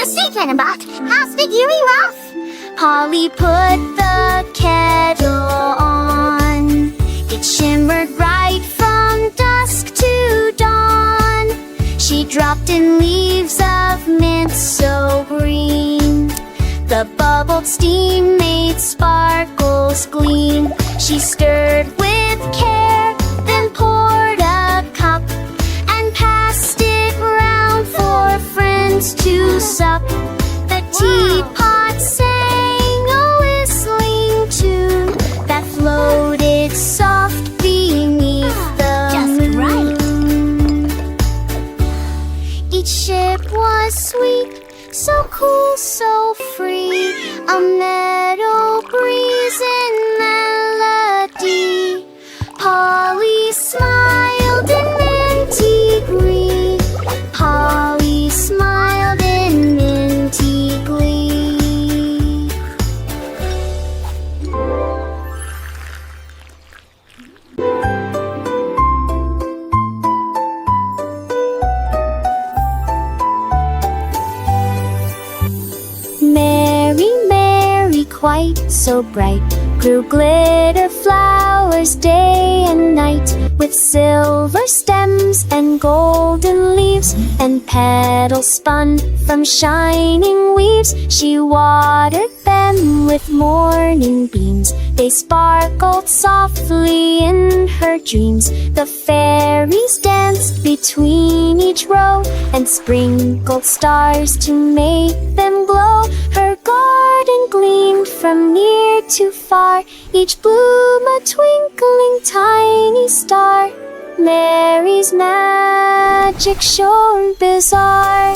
the secret about house figuring rough. Polly put the kettle on. It shimmered right from dusk to dawn. She dropped in leaves of mint so green. The bubbled steam made sparkles gleam. She stirred with care, then poured a cup and passed it round for friends to sup. The teapot sang a whistling tune that floated soft beneath the moon. Each ship was sweet, so cool, so free, a meadow breeze in melody. Polly smiled in minty glee. Polly smiled in minty glee. Mary, Mary, quite so bright, grew glitter flowers day and night, with silver stems and golden leaves and petals spun from shining weaves. She watered them with morning beams. They sparkled softly in her dreams. The fairies danced between each row and sprinkled stars to make them glow. Her garden gleamed from near to far, each bloom a twinkling tiny star. Mary's magic shone bizarre.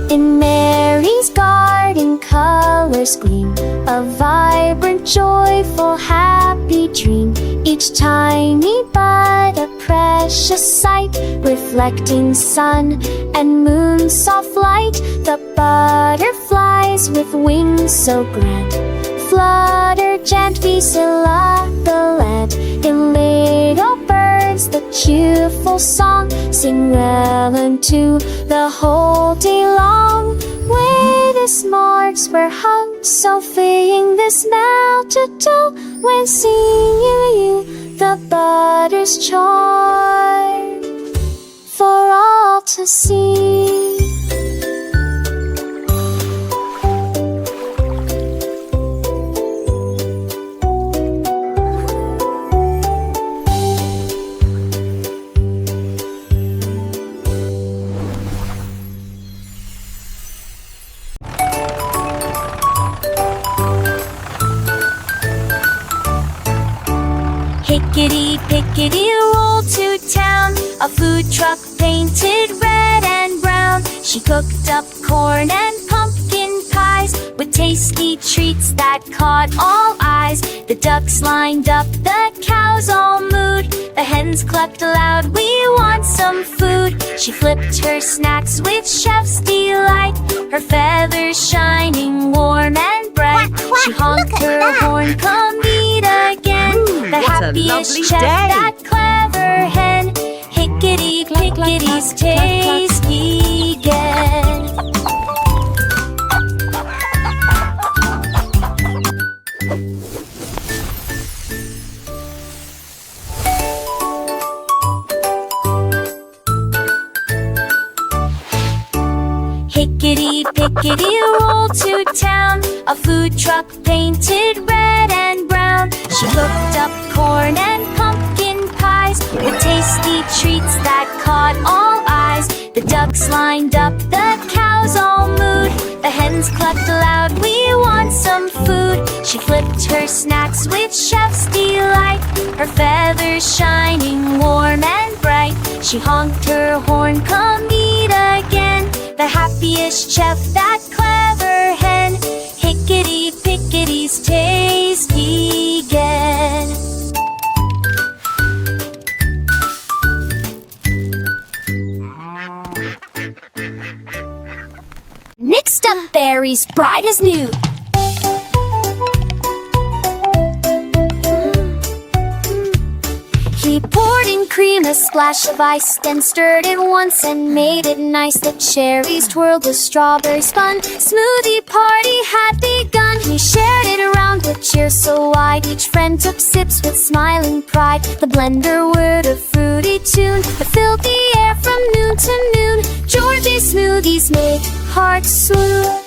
In Mary's garden colors gleam, a vibrant, joyful, happy dream. Each tiny bud a precious sight, reflecting sun and moon soft light. The butterflies with wings so grand flutter gently, Scylla the land. In little birds the cheerful song sing well into the whole day long. Where the marks were hung, so filling this melted dough, when singing you the butter's charm for all to see. Hickety, pickety, roll to town. A food truck painted red and brown. She cooked up corn and pumpkin pies with tasty treats that caught all eyes. The ducks lined up, the cows all mooed. The hens clucked aloud, we want some food. She flipped her snacks with chef's delight, her feathers shining warm and bright. She honked her horn, come eat again. The happiest chef, that clever hen. Hickety, pickety's tasty again. Hickety, pickety, roll to town. A food truck painted red and brown. She cooked up corn and pumpkin pies with tasty treats that caught all eyes. The ducks lined up, the cows all mooed. The hens clucked aloud, we want some food. She flipped her snacks with chef's delight, her feathers shining warm and bright. She honked her horn, come eat again. The happiest chef, that clever hen. Hickety, pickety's tasty again. Mixed up berries, bright as new. He poured poured in cream, a splash of ice, then stirred it once and made it nice. The cherries twirled, the strawberries spun, smoothie party had begun. He shared it around with cheers so wide, each friend took sips with smiling pride. The blender whirred a fruity tune that filled the air from noon to noon. Georgie's smoothies make hearts swoon.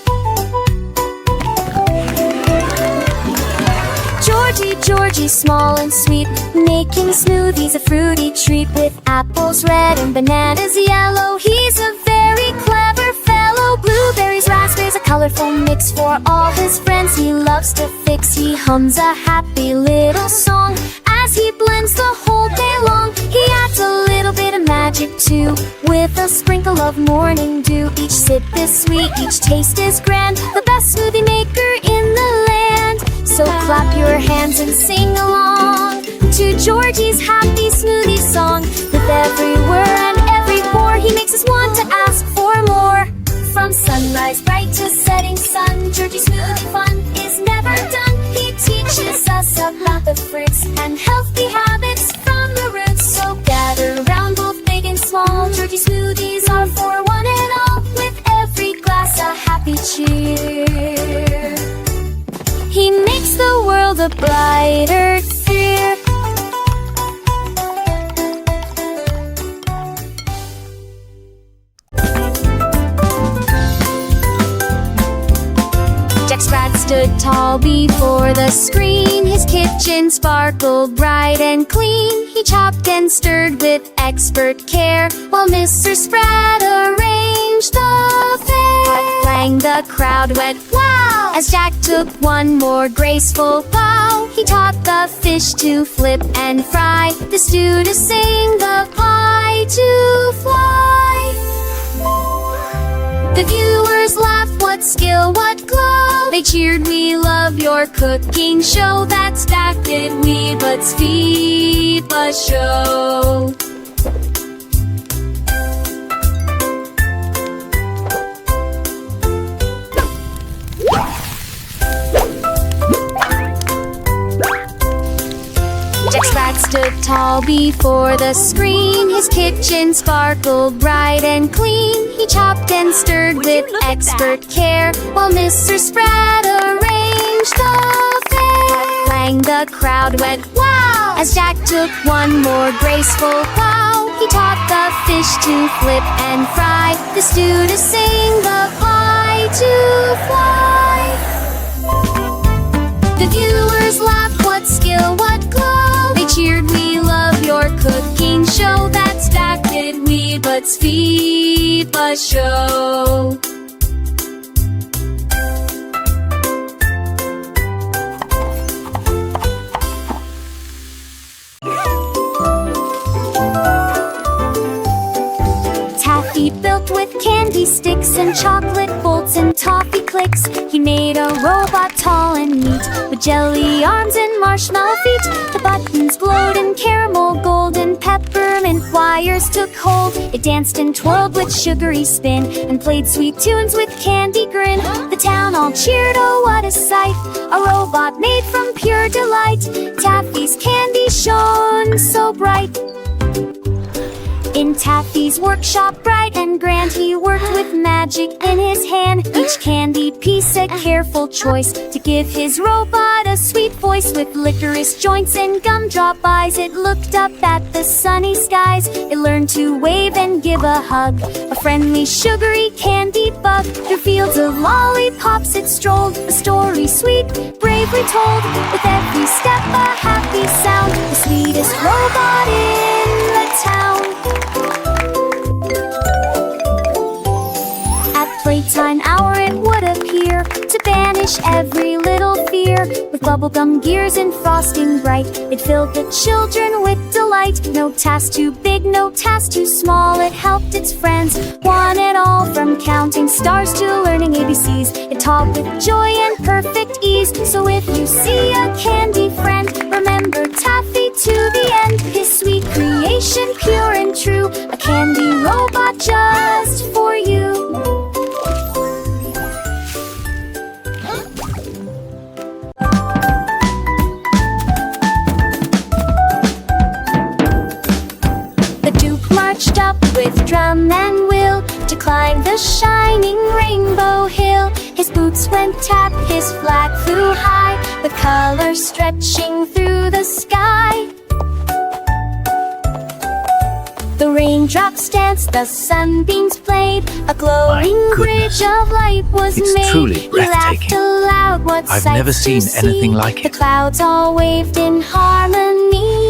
Georgie, small and sweet, making smoothies a fruity treat. With apples red and bananas yellow, he's a very clever fellow. Blueberries, raspberries, a colorful mix for all his friends. He loves to fix, he hums a happy little song as he blends the whole day long. He adds a little bit of magic too, with a sprinkle of morning dew. Each sip is sweet, each taste is grand, the best smoothie maker in the land. So clap your hands and sing along to Georgie's happy smoothie song. With every whir and every pour, he makes us want to ask for more. From sunrise bright to setting sun, Georgie's smoothie fun is never done. He teaches us about the fruits and healthy habits from the roots. So gather round, both big and small. Georgie's smoothies are for one and all. With every glass a happy cheer. He makes the world a brighter sphere. Jack Sprat stood tall before the screen. His kitchen sparkled bright and clean. He chopped and stirred with expert care, while Mr. Sprat arranged the fare. Clang, the crowd went wow as Jack took one more graceful bow. He taught the fish to flip and fry, the stew to sing, the pie to fly. The viewers laughed, what skill, what glow. They cheered, we love your cooking show. That's back it we but speed but show. Jack Sprat stood tall before the screen. His kitchen sparkled bright and clean. He chopped and stirred with expert care, while Mr. Sprat arranged the fare. Clang, the crowd went wow as Jack took one more graceful bow. He taught the fish to flip and fry, the stew to sing, the pie to fly. The viewers laughed, what skill, what glow. They cheered, we love your cooking show. That's back it we but speed but show. Taffy built with candy sticks and chocolate bolts and toffee clicks. He made a robot tall and neat, with jelly arms and marshmallow feet. The buttons glowed in caramel gold, and peppermint wires took hold. It danced and twirled with sugary spin, and played sweet tunes with candy grin. The town all cheered, oh what a sight, a robot made from pure delight. Taffy's candy shone so bright. In Taffy's workshop bright and grand, he worked with magic in his hand. Each candy piece a careful choice, to give his robot a sweet voice. With licorice joints and gumdrop eyes, it looked up at the sunny skies. It learned to wave and give a hug, a friendly sugary candy bug. Through fields of lollipops it strolled, a story sweet, bravely told. With every step a happy sound, the sweetest robot in the town. Playtime hour it would appear, to banish every little fear. With bubblegum gears and frosting bright, it filled the children with delight. No task too big, no task too small, it helped its friends, one and all. From counting stars to learning ABCs, it taught with joy and perfect ease. So if you see a candy friend, remember Taffy to the end. His sweet creation, pure and true, a candy robot just for you. climbed the shining rainbow hill. His boots went tap, his flag flew high, with colors stretching through the sky. The raindrops danced, the sunbeams played, a glowing bridge of light was It's made. truly He laughed breathtaking. aloud, what I've sights never to seen see. anything like The it. clouds all waved in harmony.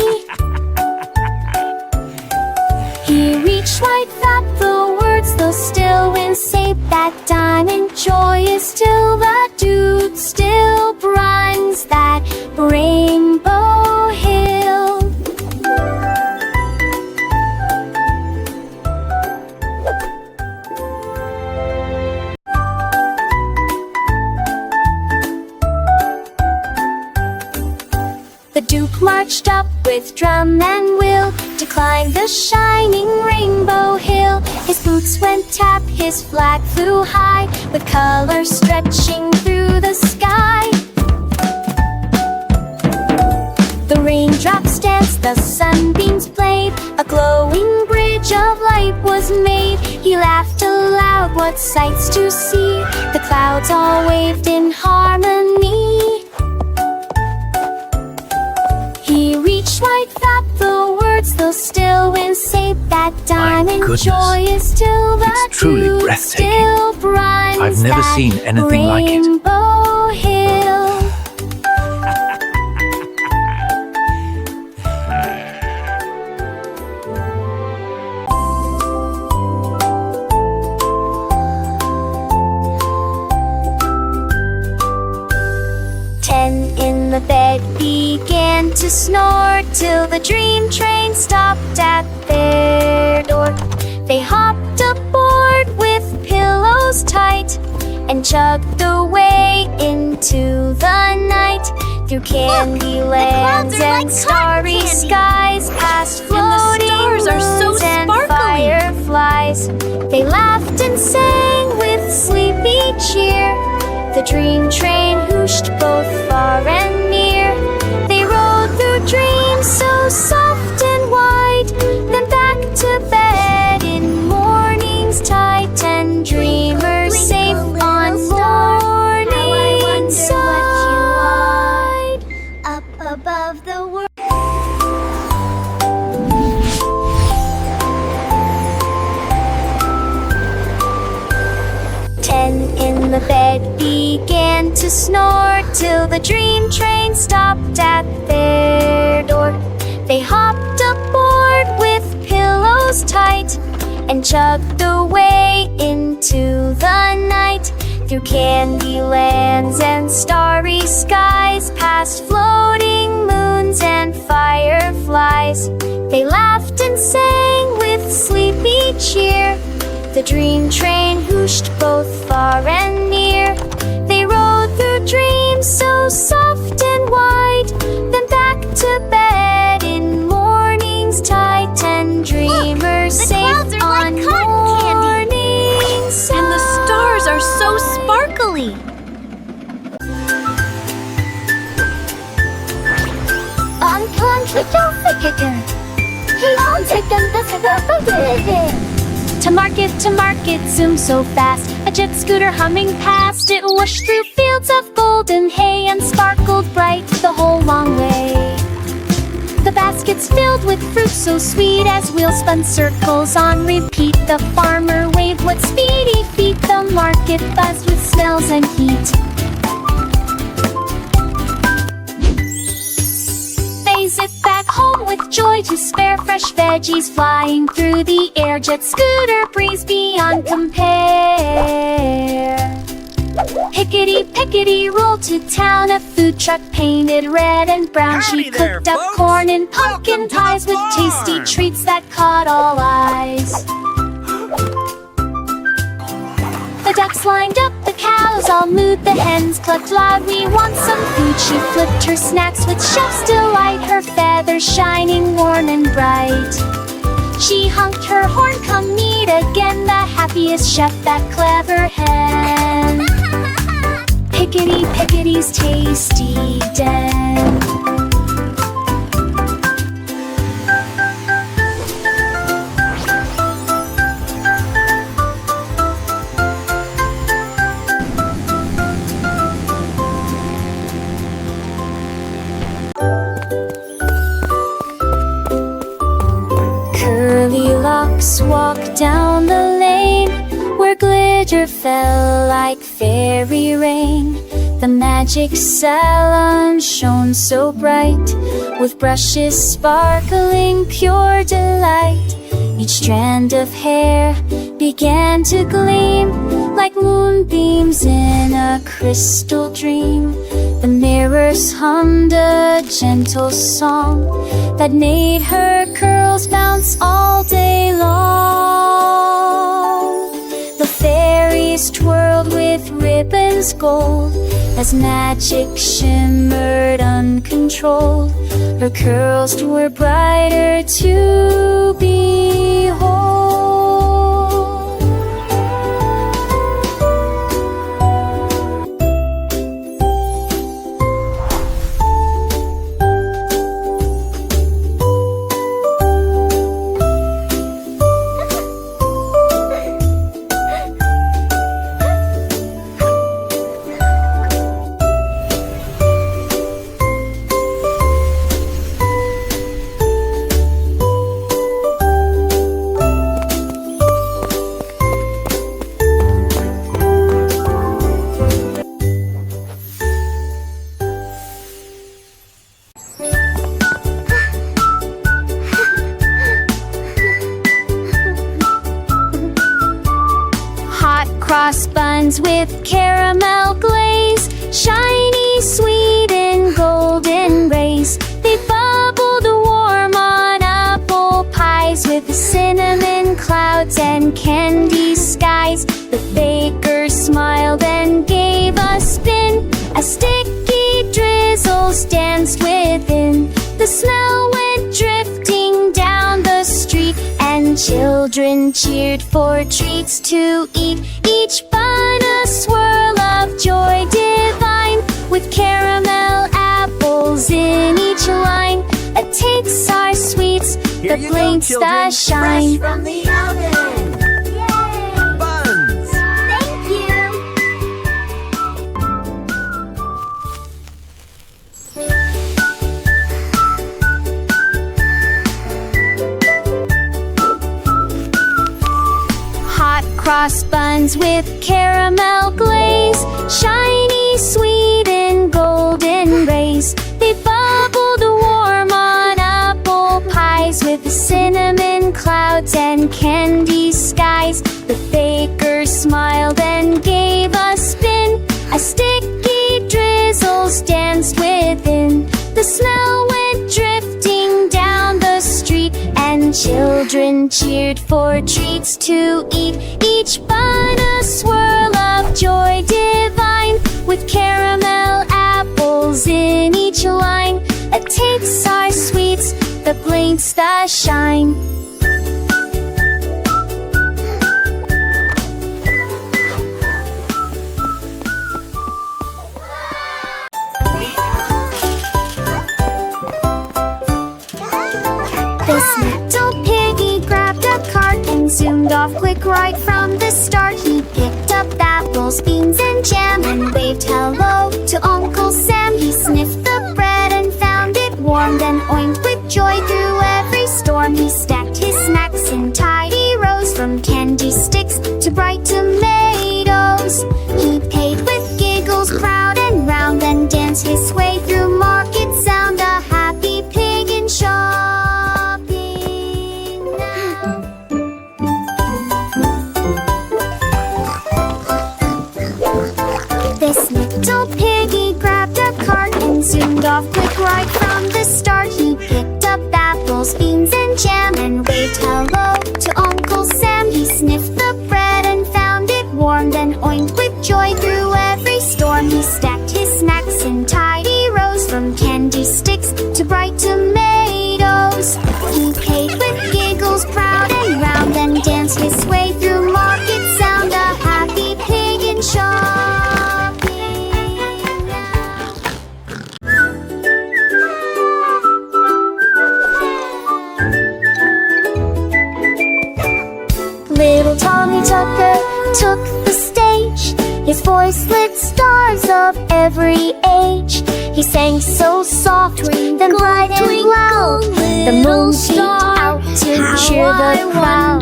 He reached white that the words, though still wind saved that diamond joy is still the dude still runs that rainbow hill. The Duke marched up with drum and wheel to climb the shining rainbow hill. His boots went tap, his flag flew high, with colors stretching through the sky. The raindrops danced, the sunbeams played, a glowing bridge of light was made. He laughed aloud, what sights to see. The clouds all waved in harmony. He reached white that the words, though still wind saved that diamond goodness. joy is still the It's truly dude breathtaking. still runs I've never that seen anything like it. rainbow hill. In the bed began to snore, till the dream train stopped at their door. They hopped aboard with pillows tight and chugged away into the night, through candy lands clouds are and like starry cotton candy. skies, past floating stars are so moons and sparkly. fireflies. They laughed and sang with sleepy cheer. The dream train whooshed both far and near. They rode through dreams so soft and wide, then back to bed in morning's tight, and dreamers safe on morning's side. Up above the world. In the bed began to snore, till the dream train stopped at their door. They hopped aboard with pillows tight and chugged away into the night, through candy lands and starry skies, past floating moons and fireflies. They laughed and sang with sleepy cheer. The dream train whooshed both far and near. They rode through dreams so soft and wide, then back to bed in morning's tight, and dreamers the safe clouds are on like cotton candy. morning's side. And the stars are so sparkly. To market, zoom so fast, a jet scooter humming past. It whooshed through fields of golden hay and sparkled bright the whole long way. The baskets filled with fruit so sweet, as wheels spun circles on repeat. The farmer waved with speedy feet, the market buzzed with smells and heat. They zipped back home with joy to spare, fresh veggies flying through the air. Jet scooter breeze beyond compare. Pickety rolled to town, a food truck painted red and brown. Howdy She there, cooked up folks. corn and pumpkin Welcome to pies the with tasty farm. treats that caught all eyes. The ducks lined up, the cows all mooed, the hens clucked loud, we want some food. She flipped her snacks with chef's delight, her feathers shining warm and bright. She honked her horn, come meet again, the happiest chef, that clever hen. Pickety's tasty den. laughter fell like fairy rain. The magic salon shone so bright, with brushes sparkling pure delight. Each strand of hair began to gleam like moonbeams in a crystal dream. The mirrors hummed a gentle song that made her curls bounce all day long. The fairies twirled with ribbons gold as magic shimmered uncontrolled. Her curls were brighter to behold. Cross buns with caramel glaze, shiny, sweet, and golden rays. They bubbled warm on apple pies with cinnamon clouds and candy skies. The baker smiled and gave a spin as sticky drizzles danced within. The smell went drifting down the street, and children cheered for treats to eat. Each bun a swirl of joy divine, with caramel apples in each line. It takes our sweets that blinks the shine. Fresh from the oven. Yay! Buns. Thank you! Hot cross buns with caramel glaze, shiny, sweet, and golden rays. They bubbled warm on apple pies with cinnamon clouds and candy skies. The baker smiled and gave a spin as sticky drizzles danced within. The smell went drifting down the street, and children cheered for treats to eat. Each bun a swirl of joy divine, with caramel apples in each line. It takes our sweets that blinks the shine. This little piggy grabbed a cart and zoomed off quick right from the start. He picked up apples, beans, and jam and waved hello to Uncle Sam. He sniffed the bread and found it warm, then oinked with joy through every storm. He stacked his snacks in tidy rows, from candy sticks to bright tomatoes. He paid with giggles, proud and round, then danced his way through market sound. A happy pig in shopping now. This little piggy grabbed a cart and zoomed off quick right from the start. He picked up apples, beans, and jam and waved hello to Uncle Sam. He sniffed the bread and found it warm, then oinked with joy through every storm. He stacked his snacks in tidy rows, from candy sticks to bright tomatoes. He paid with giggles, proud and round, then danced his way through market sound. A happy pig in shopping now. Little Tommy Tucker took the stage. His voice lit stars of every age. He sang so soft, then bright and loud. The moon peeked out to cheer the crowd.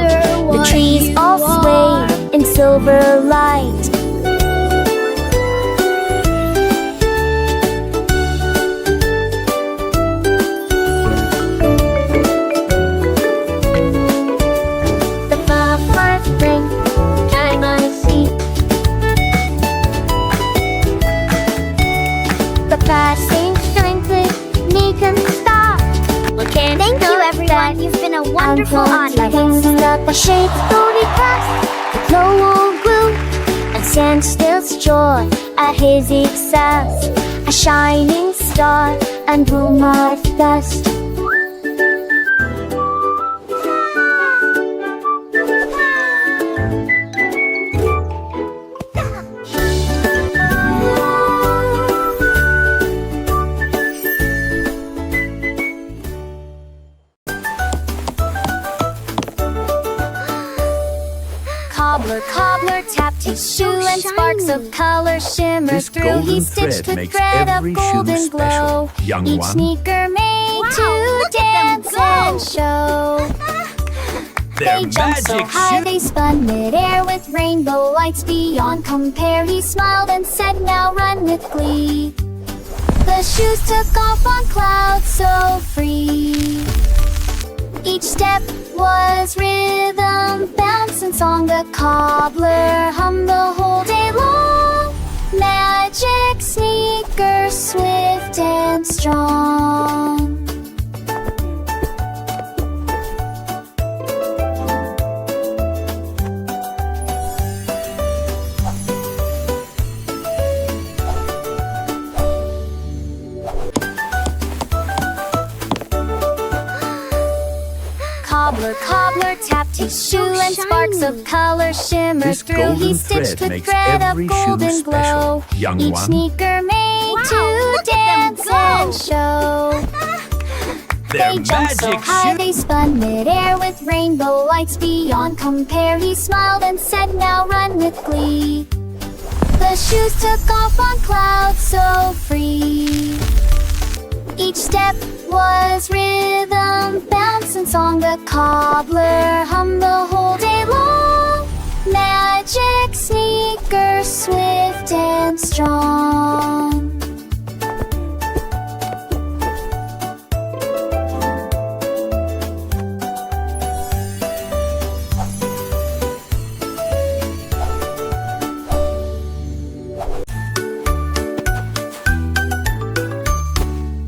The trees all swayed in silver silver light. The butterflies bring time on the sea. The passing strengthly, me can stop. Thank you, everyone. You've been a wonderful audience. Things up a shape, stony past, the glow will glue, and standstill's joy at his excess, a shining star and bloom of dust. Cobbler, cobbler, tapped his shoe, and sparks of color shimmered This through. golden He stitched thread with makes thread of every shoe golden special. glow. Young Each one. sneaker made to dance and show. Their They jumped so magic high shoe. they spun mid-air with rainbow lights beyond compare. He smiled and said, "Now run with glee." The shoes took off on clouds so free. Each step was rhythm, bounce and song. The cobbler hummed the whole day long. Magic sneakers, swift and strong. Cobbler, cobbler, tapped his shoe, and sparks of color shimmered This through. golden He stitched thread with makes thread of every shoe golden glow. special. Young Each one. sneaker made to dance and show. Their They jumped so magic high shoe. they spun mid-air with rainbow lights beyond compare. He smiled and said, "Now run with glee." The shoes took off on clouds so free. Each step was rhythm, bounce and song. The cobbler hummed the whole day long. Magic sneakers, swift and strong.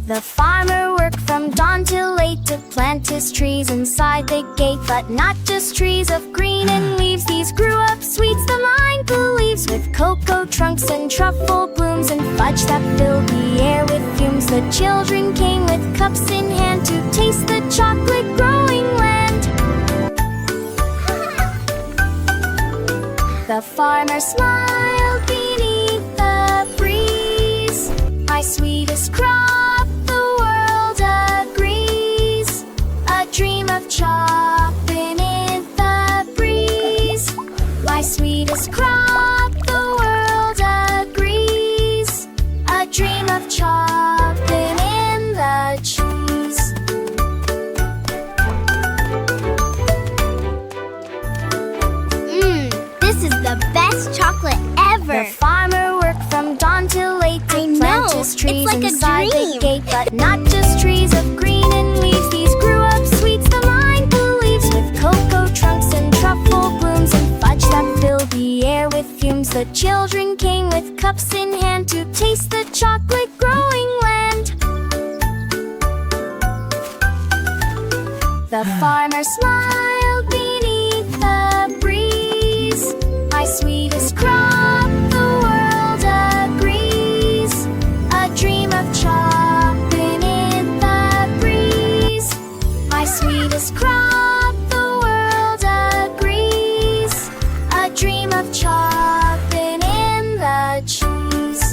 The farmer worked from dawn till late to plant his trees inside the gate. But not just trees of green and leaves, these grew up sweets the mind believes. With cocoa trunks and truffle blooms and fudge that filled the air with fumes. The children came with cups in hand to taste the chocolate growing land. The farmer smiled beneath the breeze. My sweetest crop, the world agrees. A dream of chocolate beneath the breeze. My sweetest crop, the world agrees. A dream of chocolate in the trees. This is the best chocolate ever. The farmer worked from dawn till late to plant his trees It's like a inside the dream. gate. But not just trees of green and leaves, these grew up sweets the mind believes. With cocoa trunks and truffle blooms and fudge that filled the air with fumes. The children came with cups in hand to taste the chocolate growing land. The farmer smiled beneath the breeze. My sweetest crop, the world agrees. A dream of chocolate in the breeze. My sweetest crop, the world agrees. A dream of chocolate in the trees.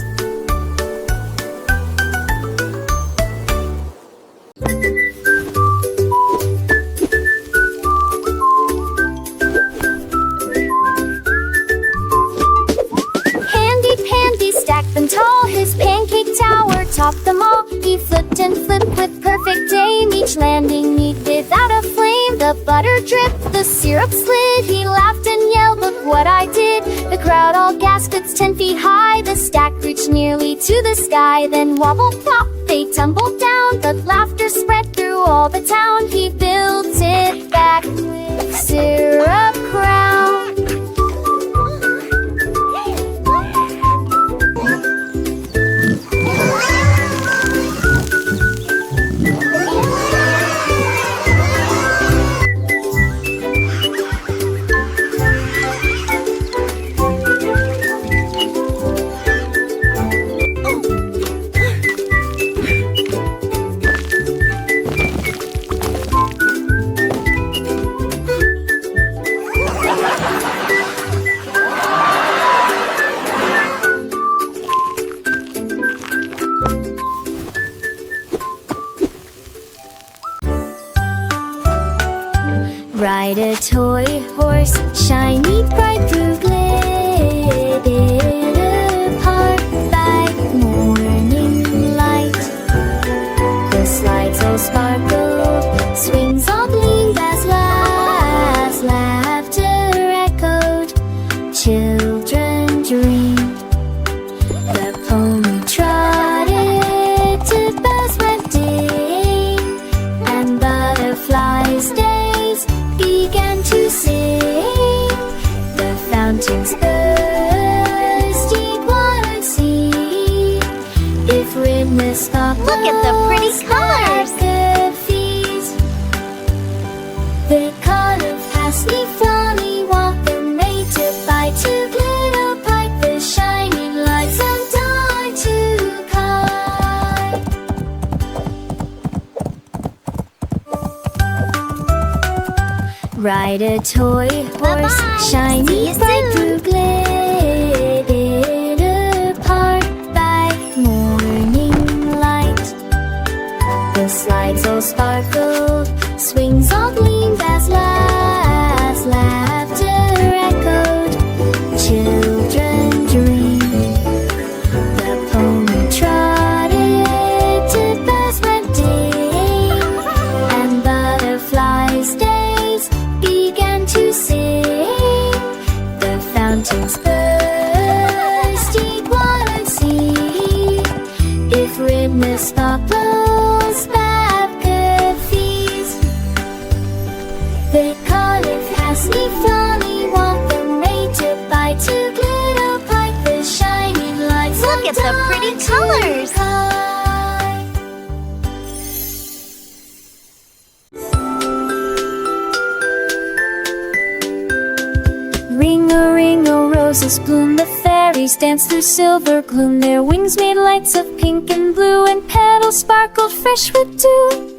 And tall, his pancake tower topped them all. He flipped and flipped with perfect aim, each landing neat without a flame. The butter dripped, the syrup slid. He laughed and yelled, "Look what I did!" crowd all gasped, it's 10 feet high. The stack reached nearly to the sky. Then wobble plop, they tumbled down. But laughter spread through all the town. He built it back with syrup crown. Ride a toy horse, shiny, bright, blue, glittered apart by morning light. The slides all sparkled, swings all gleamed as last laughter echoed. Children dreamed. The pony trotted to bells went ding, and butterflies began to sing. The fountains thirsty water see. If witness thought, Look at the pretty colors. The color pasty flowny walk the made to buy to glitter pipe the shining lights and die to kite. Ride a toy horse, Bye-bye. See shiny, you bright, soon. blue, glittered apart by morning light. The slides all sparkled, swings all gleamed as last laughter echoed. Children dreamed. The pony trotted to bells went ding, and butterflies began to sing. The fountains thirsty water see. If witness bubbles back a feast. The color pasty flowny walk the made to buy to glitter pipe the shining lights. Look at the pretty colors. Ring-a-ring-a, roses bloom. The fairies dance through silver gloom. Their wings made lights of pink and blue, and petals sparkled fresh with dew.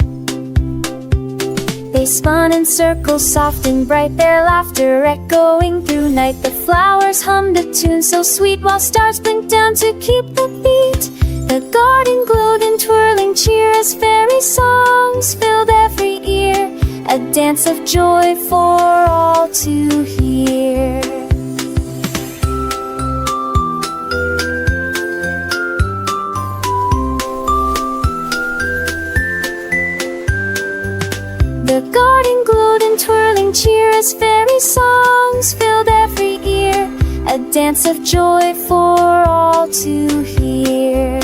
They spun in circles soft and bright, their laughter echoing through night. The flowers hummed a tune so sweet, while stars blinked down to keep the beat. The garden glowed in twirling cheer as fairy songs filled every ear. A dance of joy for all to hear. The garden glowed in twirling cheer as fairy songs filled every ear. A dance of joy for all to hear.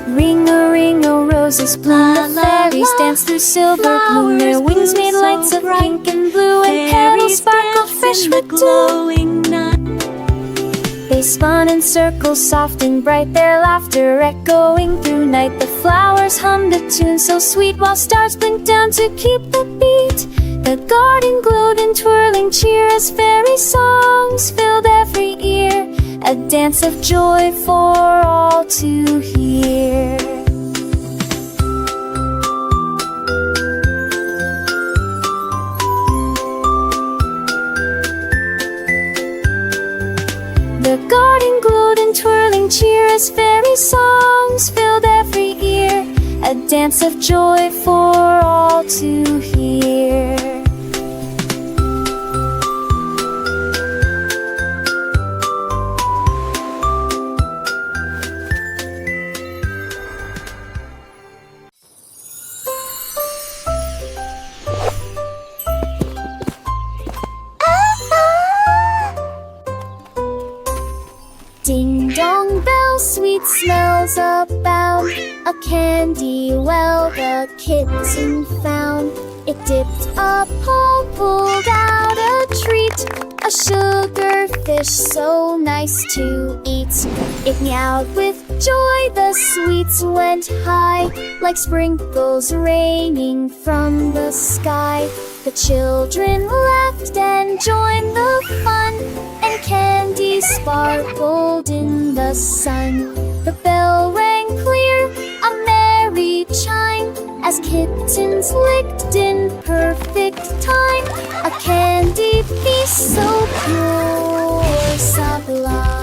Ring-a-ring-a, roses bloom. The fairies dance through silver gloom. Their wings made lights of pink and blue, and petals sparkled fresh with dew. They spun in circles soft and bright, their laughter echoing through night. The flowers hummed a tune so sweet, while stars blinked down to keep the beat. The garden glowed in twirling cheer as fairy songs filled every ear. A dance of joy for all to hear. The garden glowed in twirling cheer as fairy songs filled every ear. A dance of joy for all to hear. Ding dong bell, sweet smells abound. A candy well the kitten found. It dipped a paw, pulled out a treat, a sugar fish so nice to eat. It meowed with joy, the sweets went high, like sprinkles raining from the sky. The children laughed and joined the fun, and candy sparkled in the sun. The bell rang clear, a merry chime, as kittens licked in perfect time. A candy feast so pure, sublime.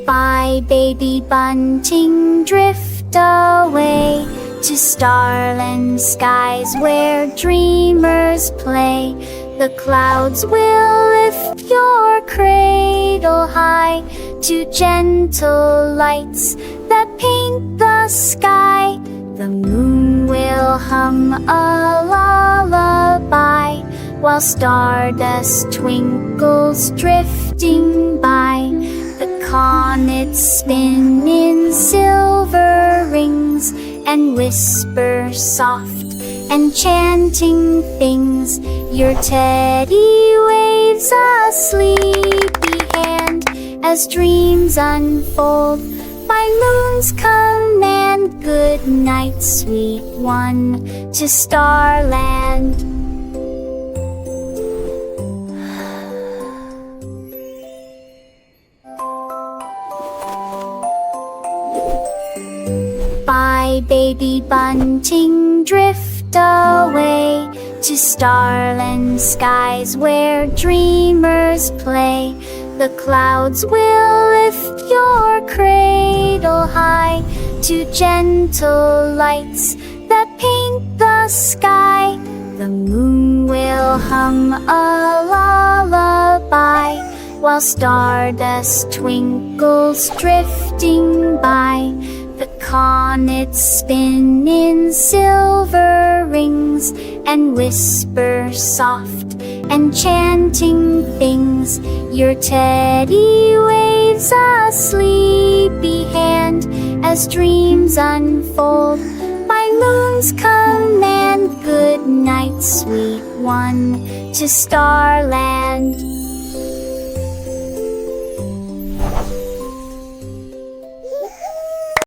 Bye, baby bunting, drift away to starland skies where dreamers play. The clouds will lift your cradle high to gentle lights that paint the sky. The moon will hum a lullaby while stardust twinkles drifting by. The comets spin in silver rings and whisper soft enchanting things. Your teddy waves a sleepy hand as dreams unfold by moon's command. Good night, sweet one, to Starland. Bye, baby bunting, drift away to starland skies where dreamers play. The clouds will lift your cradle high to gentle lights that paint the sky. The moon will hum a lullaby while stardust twinkles drifting by. The comets spin in silver rings and whisper soft enchanting things. Your teddy waves a sleepy hand as dreams unfold by moon's command. Good night, sweet one, to Starland.